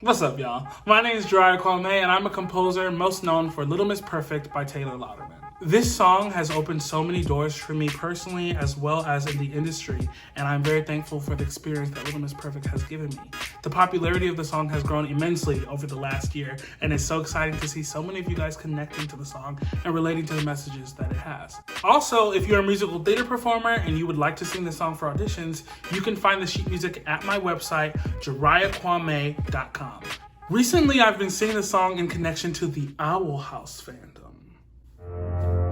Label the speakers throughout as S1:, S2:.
S1: What's up, y'all? My name is Joriah and I'm a composer most known for Little Miss Perfect by Taylor Louderman. This song has opened so many doors for me personally as well as in the industry, and I'm very thankful for the experience that Little Miss Perfect has given me. The popularity of the song has grown immensely over the last year, and it's so exciting to see so many of you guys connecting to the song and relating to the messages that it has. Also, if you're a musical theater performer and you would like to sing the song for auditions, you can find the sheet music at my website, joriahkwame.com. Recently, I've been singing the song in connection to the Owl House fandom.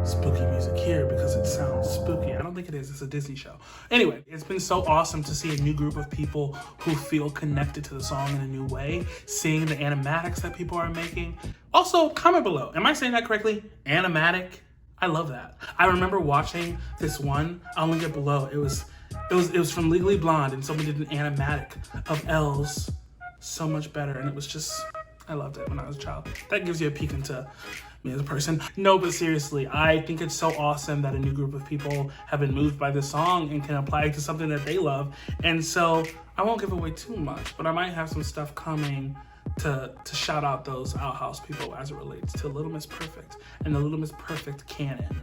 S1: Spooky music here because it sounds spooky. I don't think it is, it's a Disney show. Anyway, it's been so awesome to see a new group of people who feel connected to the song in a new way, seeing the animatics that people are making. Also, comment below, am I saying that correctly? Animatic? I love that. I remember watching this one, I'll link it below. It was from Legally Blonde, and someone did an animatic of elves so much better, and it was just, I loved it when I was a child. That gives you a peek into me as a person. No, but seriously, I think it's so awesome that a new group of people have been moved by this song and can apply it to something that they love. And so I won't give away too much, but I might have some stuff coming to shout out those Owl House people as it relates to Little Miss Perfect and the Little Miss Perfect canon.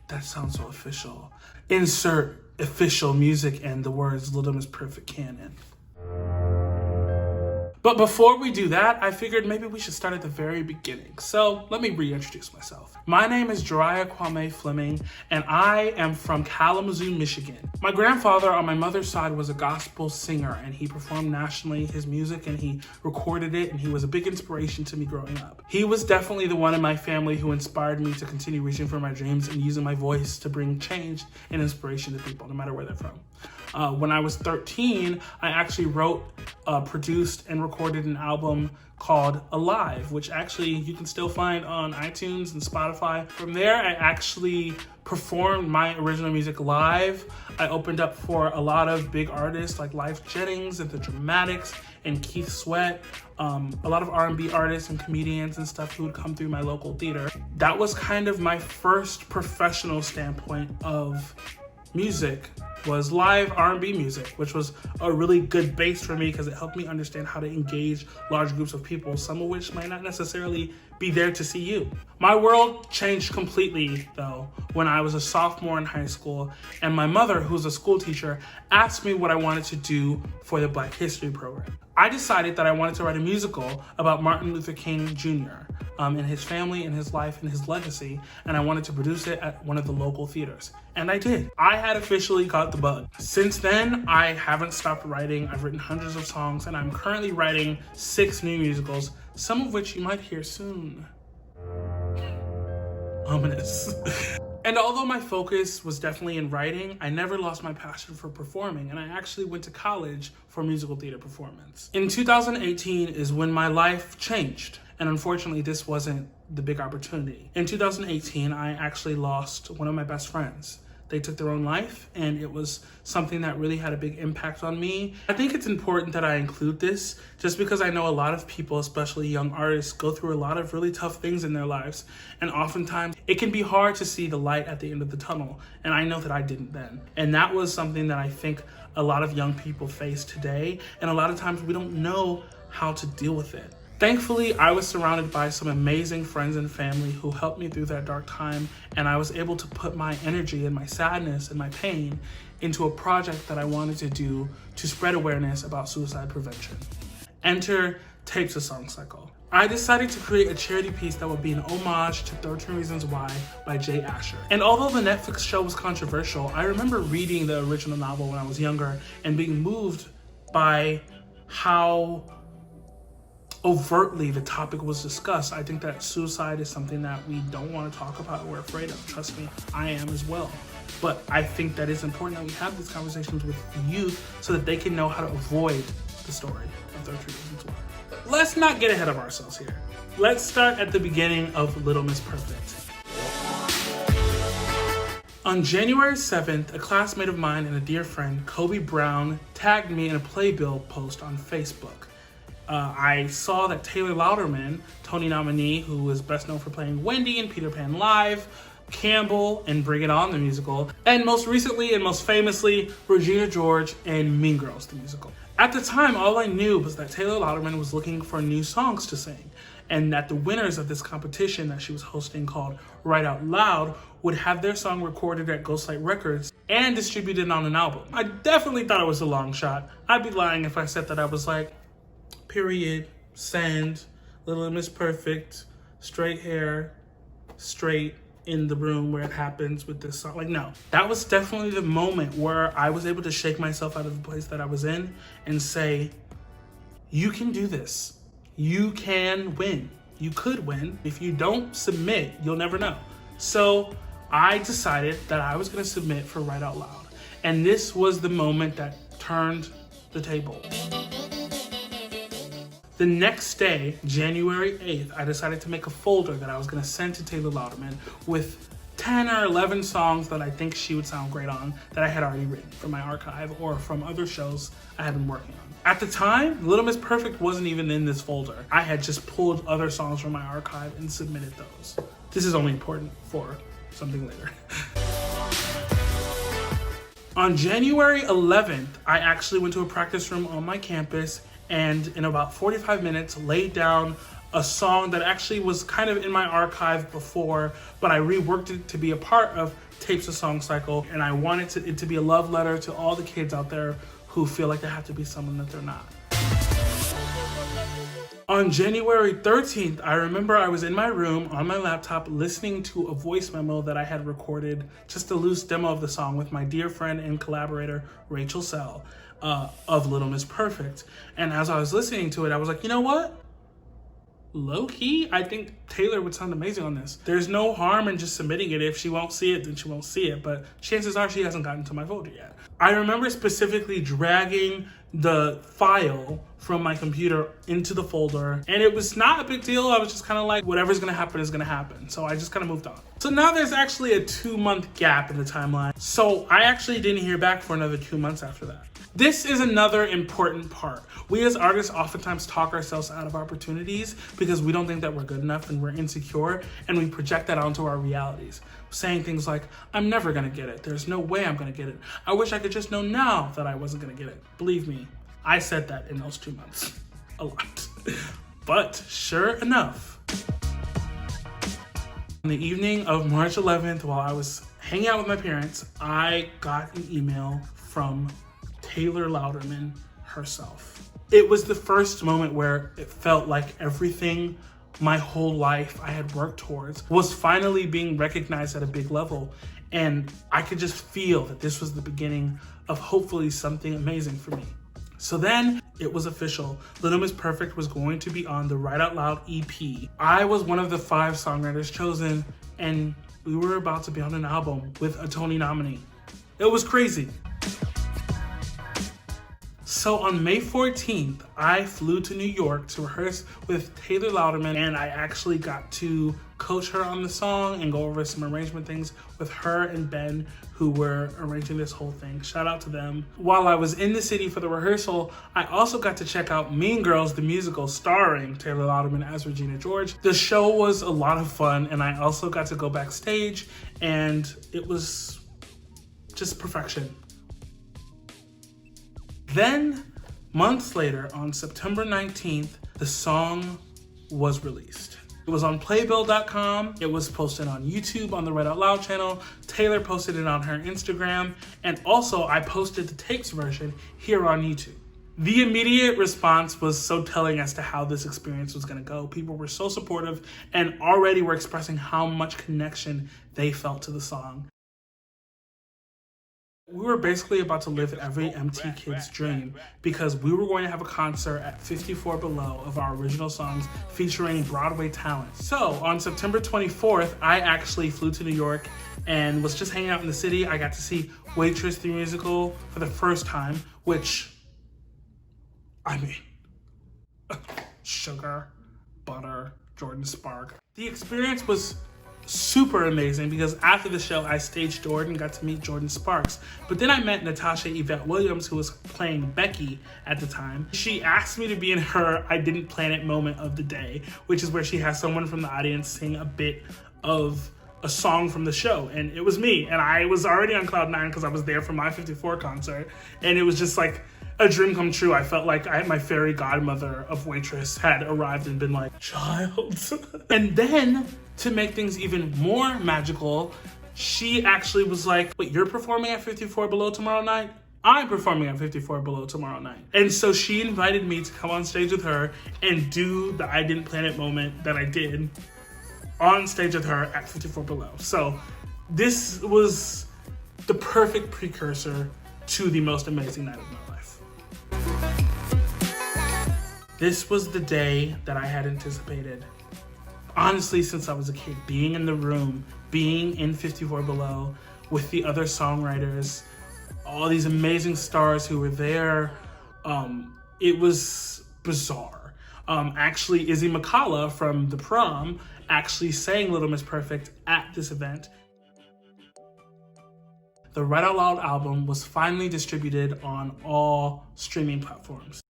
S1: That sounds so official. Insert official music and the words Little Miss Perfect canon. But before we do that, I figured maybe we should start at the very beginning. So let me reintroduce myself. My name is Joriah Kwame Fleming, and I am from Kalamazoo, Michigan. My grandfather on my mother's side was a gospel singer, and he performed nationally his music, and he recorded it, and he was a big inspiration to me growing up. He was definitely the one in my family who inspired me to continue reaching for my dreams and using my voice to bring change and inspiration to people, no matter where they're from. When I was 13, I actually wrote, produced, and recorded an album called Alive, which actually you can still find on iTunes and Spotify. From there, I actually performed my original music live. I opened up for a lot of big artists like Lyfe Jennings and the Dramatics and Keith Sweat, a lot of R&B artists and comedians and stuff who would come through my local theater. That was kind of my first professional standpoint of music, was live R&B music, which was a really good base for me because it helped me understand how to engage large groups of people, some of which might not necessarily be there to see you. My world changed completely though when I was a sophomore in high school, and my mother, who's a school teacher, asked me what I wanted to do for the Black History program. I decided that I wanted to write a musical about Martin Luther King Jr. And his family and his life and his legacy, and I wanted to produce it at one of the local theaters. And I did. I had officially caught the bug. Since then, I haven't stopped writing. I've written hundreds of songs, and I'm currently writing 6 new musicals, some of which you might hear soon. Ominous. And although my focus was definitely in writing, I never lost my passion for performing, and I actually went to college for musical theater performance. In 2018 is when my life changed, and unfortunately this wasn't the big opportunity. In 2018, I actually lost one of my best friends. They took their own life, and it was something that really had a big impact on me. I think it's important that I include this just because I know a lot of people, especially young artists, go through a lot of really tough things in their lives. And oftentimes it can be hard to see the light at the end of the tunnel. And I know that I didn't then. And that was something that I think a lot of young people face today. And a lot of times we don't know how to deal with it. Thankfully, I was surrounded by some amazing friends and family who helped me through that dark time, and I was able to put my energy and my sadness and my pain into a project that I wanted to do to spread awareness about suicide prevention. Enter Tapes a Song Cycle. I decided to create a charity piece that would be an homage to 13 Reasons Why by Jay Asher. And although the Netflix show was controversial, I remember reading the original novel when I was younger and being moved by how overtly the topic was discussed. I think that suicide is something that we don't want to talk about, we're afraid of. Trust me, I am as well. But I think that it's important that we have these conversations with the youth so that they can know how to avoid the story of 13 Reasons Why. Let's not get ahead of ourselves here. Let's start at the beginning of Little Miss Perfect. On January 7th, a classmate of mine and a dear friend, Kobe Brown, tagged me in a playbill post on Facebook. I saw that Taylor Louderman, Tony nominee, who is best known for playing Wendy in Peter Pan Live, Campbell and Bring It On, the musical, and most recently and most famously, Regina George and Mean Girls, the musical. At the time, all I knew was that Taylor Lautner was looking for new songs to sing, and that the winners of this competition that she was hosting called Write Out Loud would have their song recorded at Ghostlight Records and distributed on an album. I definitely thought it was a long shot. I'd be lying if I said that I was like, period, send, Little Miss Perfect, straight hair, straight in the room where it happens with this song. Like, no. That was definitely the moment where I was able to shake myself out of the place that I was in and say, you can do this. You can win. You could win. If you don't submit, you'll never know. So I decided that I was going to submit for Write Out Loud. And this was the moment that turned the table. The next day, January 8th, I decided to make a folder that I was going to send to Taylor Lautner with 10 or 11 songs that I think she would sound great on that I had already written from my archive or from other shows I had been working on. At the time, Little Miss Perfect wasn't even in this folder. I had just pulled other songs from my archive and submitted those. This is only important for something later. On January 11th, I actually went to a practice room on my campus and in about 45 minutes laid down a song that actually was kind of in my archive before, but I reworked it to be a part of Tapes of Song Cycle, and I wanted it to be a love letter to all the kids out there who feel like they have to be someone that they're not. On January 13th, I remember I was in my room on my laptop listening to a voice memo that I had recorded, just a loose demo of the song with my dear friend and collaborator, Rachel Sell, of Little Miss Perfect. And as I was listening to it, I was like, you know what? Low key, I think Taylor would sound amazing on this. There's no harm in just submitting it. If she won't see it, then she won't see it. But chances are she hasn't gotten to my folder yet. I remember specifically dragging the file from my computer into the folder, and it was not a big deal. I was just kind of like, whatever's gonna happen is gonna happen. So I just kind of moved on. So now there's actually a 2-month gap in the timeline. So I actually didn't hear back for another 2 months after that. This is another important part. We as artists oftentimes talk ourselves out of opportunities because we don't think that we're good enough and we're insecure, and we project that onto our realities. Saying things like, I'm never gonna get it. There's no way I'm gonna get it. I wish I could just know now that I wasn't gonna get it. Believe me, I said that in those 2 months. A lot. But sure enough, on the evening of March 11th, while I was hanging out with my parents, I got an email from Taylor Lautner herself. It was the first moment where it felt like everything my whole life I had worked towards was finally being recognized at a big level. And I could just feel that this was the beginning of hopefully something amazing for me. So then it was official. Little Miss Perfect was going to be on the Write Out Loud EP. I was one of the 5 songwriters chosen, and we were about to be on an album with a Tony nominee. It was crazy. So on May 14th, I flew to New York to rehearse with Taylor Lautner, and I actually got to coach her on the song and go over some arrangement things with her and Ben, who were arranging this whole thing. Shout out to them. While I was in the city for the rehearsal, I also got to check out Mean Girls, the musical starring Taylor Lautner as Regina George. The show was a lot of fun, and I also got to go backstage, and it was just perfection. Then, months later, on September 19th, the song was released. It was on Playbill.com, it was posted on YouTube on the Write Out Loud channel, Taylor posted it on her Instagram, and also I posted the tapes version here on YouTube. The immediate response was so telling as to how this experience was gonna go. People were so supportive and already were expressing how much connection they felt to the song. We were basically about to live every MT kid's dream because we were going to have a concert at 54 Below of our original songs featuring Broadway talent. So on September 24th, I actually flew to New York and was just hanging out in the city. I got to see Waitress the musical for the first time, which, I mean, sugar, butter, Jordan Spark. The experience was super amazing because after the show, I staged Jordan and got to meet Jordan Sparks. But then I met Natasha Yvette Williams, who was playing Becky at the time. She asked me to be in her I Didn't Plan It moment of the day, which is where she has someone from the audience sing a bit of a song from the show, and it was me. And I was already on cloud 9 because I was there for my 54 concert, and it was just like a dream come true. I felt like my fairy godmother of Waitress had arrived and been like, child. And then to make things even more magical, she actually was like, wait, you're performing at 54 Below tomorrow night? I'm performing at 54 Below tomorrow night. And so she invited me to come on stage with her and do the I Didn't Plan It moment that I did on stage with her at 54 Below. So this was the perfect precursor to the most amazing night of my life. This was the day that I had anticipated. Honestly, since I was a kid, being in the room, being in 54 Below with the other songwriters, all these amazing stars who were there, it was bizarre. Actually, Izzy McCalla from The Prom actually sang Little Miss Perfect at this event. The Write Out Loud album was finally distributed on all streaming platforms.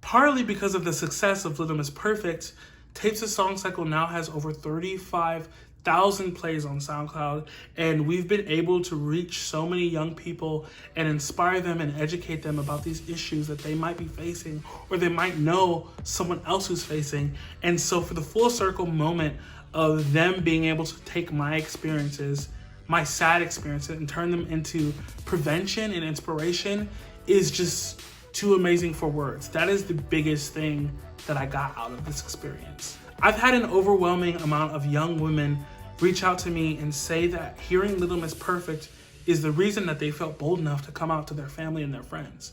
S1: Partly because of the success of Little Miss Perfect, Tapes of Song Cycle now has over 35,000 plays on SoundCloud, and we've been able to reach so many young people and inspire them and educate them about these issues that they might be facing, or they might know someone else who's facing. And so for the full circle moment of them being able to take my experiences, my sad experiences, and turn them into prevention and inspiration is just too amazing for words. That is the biggest thing that I got out of this experience. I've had an overwhelming amount of young women reach out to me and say that hearing Little Miss Perfect is the reason that they felt bold enough to come out to their family and their friends.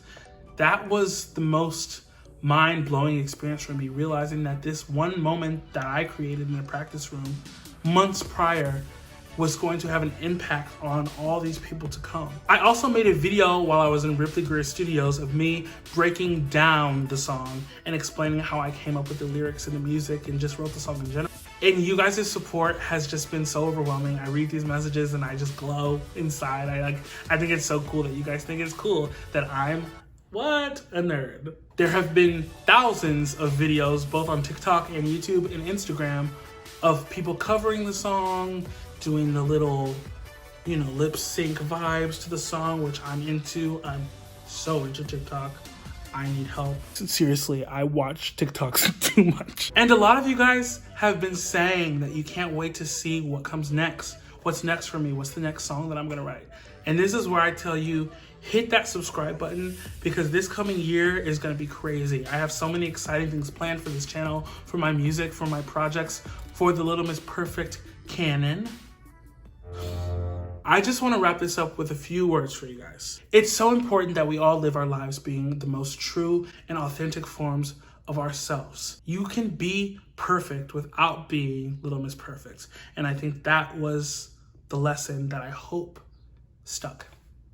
S1: That was the most mind-blowing experience for me, realizing that this one moment that I created in a practice room months prior was going to have an impact on all these people to come. I also made a video while I was in Ripley Greer Studios of me breaking down the song and explaining how I came up with the lyrics and the music and just wrote the song in general. And you guys' support has just been so overwhelming. I read these messages and I just glow inside. I think it's so cool that you guys think it's cool that I'm, what, a nerd. There have been thousands of videos, both on TikTok and YouTube and Instagram, of people covering the song, doing the little, lip sync vibes to the song, which I'm into. I'm so into TikTok. I need help. Seriously, I watch TikToks too much. And a lot of you guys have been saying that you can't wait to see what comes next. What's next for me? What's the next song that I'm gonna write? And this is where I tell you, hit that subscribe button, because this coming year is gonna be crazy. I have so many exciting things planned for this channel, for my music, for my projects, for the Little Miss Perfect canon. I just want to wrap this up with a few words for you guys. It's so important that we all live our lives being the most true and authentic forms of ourselves. You can be perfect without being Little Miss Perfect. And I think that was the lesson that I hope stuck.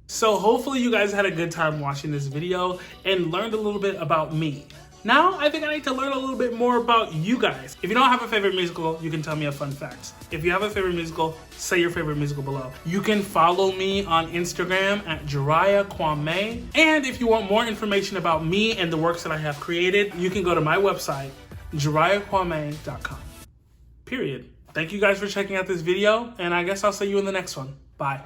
S1: So hopefully you guys had a good time watching this video and learned a little bit about me. Now, I think I need to learn a little bit more about you guys. If you don't have a favorite musical, you can tell me a fun fact. If you have a favorite musical, say your favorite musical below. You can follow me on Instagram at Joriah Kwame. And if you want more information about me and the works that I have created, you can go to my website, JoriahKwame.com. Period. Thank you guys for checking out this video, and I guess I'll see you in the next one. Bye.